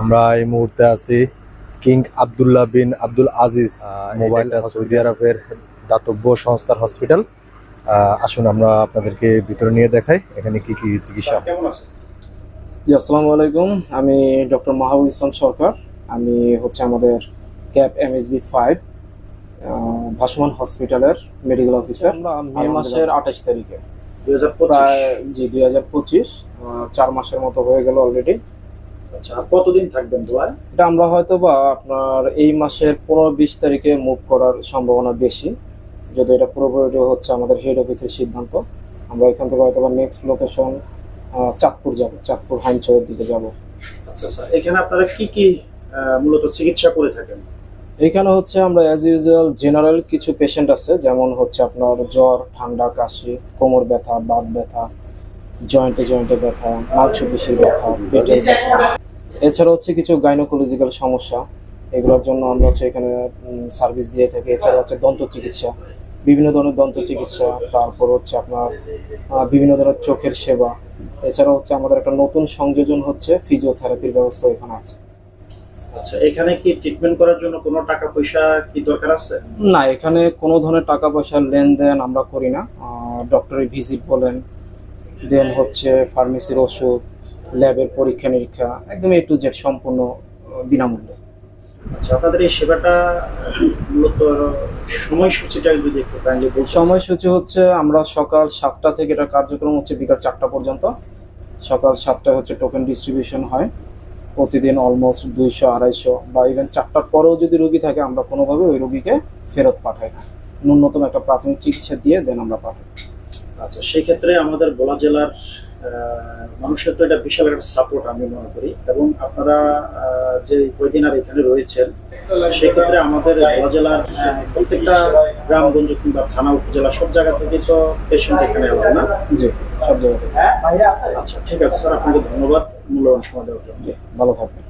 আমরা এই মুহূর্তে আছি কিং আব্দুল্লাহ বিন আব্দুল আজিজ মোবাইল সৌদি আরবের দাতব্য সংস্থার হসপিটাল। আসুন আমরা আপনাদেরকে ভিতরে নিয়ে দেখাই এখানে কি কি চিকিৎসা। কেমন আছে? জি, আসসালামু আলাইকুম। আমি ডক্টর মাহবুব ইসলাম সরকার। আমি আমাদের ক্যাপ MSB 5 ভাসমান হসপিটালের মেডিকেল অফিসার। মে মাসের 28 তারিখে 2025। প্রায় 2025 4 মাসের মতো হয়ে গেল অলরেডি। আচ্ছা, আর কতদিন থাকবেন দোয়ায়? এটা আমরা হয়তো বা আপনার এই মাসের 15-20 তারিখে মুভ করার সম্ভাবনা বেশি, যদি এটা পুরোপুরি হচ্ছে আমাদের হেড অফিসের সিদ্ধান্ত। আমরা এখান থেকে হয়তো বা নেক্সট লোকেশন চাঁদপুর যাব, চাঁদপুর হাইমচরের দিকে যাব। আচ্ছা স্যার, এখানে আপনারা কি কি মূলত চিকিৎসা করে থাকেন? এখানে আমরা অ্যাজ ইউজুয়াল জেনারেল কিছু পেশেন্ট আছে, যেমন আপনার জ্বর, ঠান্ডা, কাশি, কোমর ব্যথা, বাত ব্যথা, জয়েন্টে ব্যথা, মাংসপেশির ব্যথা, পেটের ব্যথা। এছাড়া কিছু গাইনোকোলজিক্যাল সমস্যা, এগুলোর জন্য আমরা এখানে সার্ভিস দিয়ে থাকি। এছাড়া দন্ত চিকিৎসা, বিভিন্ন ধরনের দন্ত চিকিৎসা, তারপর আপনার বিভিন্ন ধরনের চোখের সেবা। এছাড়া আমাদের একটা নতুন সংযোজন ফিজিওথেরাপির ব্যবস্থা এখানে আছে। আচ্ছা, এখানে কি ট্রিটমেন্ট করার জন্য কোনো টাকা পয়সা কি দরকার আছে? না, এখানে কোনো ধরনের টাকা পয়সার লেনদেন আমরা করি না। ডক্টরের ভিজিট বলেন, দেন ফার্মেসির ওষুধ, ল্যাবের পরীক্ষা নিরীক্ষা, একদম A to Z সম্পূর্ণ বিনামূল্যে। আচ্ছা, আপনাদের এই সেবাটা মূলত সময়সূচিটা যদি একটু কাইন্ডলি বলতেন। সময়সূচি আমরা সকাল 7টা থেকে এটা কার্যক্রম বিকাল 4টা পর্যন্ত। সকাল 7টায় টোকেন ডিস্ট্রিবিউশন হয়। প্রতিদিন অলমোস্ট 200-250 বা ইভেন 4টার পরেও যদি রোগী থাকে আমরা কোনোভাবে ওই রোগীকে ফেরত পাঠাই না, ন্যূনতম একটা প্রাথমিক চিকিৎসা দিয়ে দেন আমরা পাঠাই। আচ্ছা, সেই ক্ষেত্রে আমাদের ভোলা জেলার মানুষের তো এটা বিশাল একটা সাপোর্ট আমি মনে করি, এবং আপনারা যে কয়দিন আর এখানে রয়েছেন সেই ক্ষেত্রে আমাদের ভোলা জেলার প্রত্যেকটা গ্রামগঞ্জ কিংবা থানা উপজেলা সব জায়গা থেকে তো পেশেন্ট এখানে এলো না? জি, সব জায়গা থেকে। আচ্ছা, ঠিক আছে স্যার, আপনাকে ধন্যবাদ মূল্যবান সময় দেওয়ার জন্য। ভালো থাকবেন।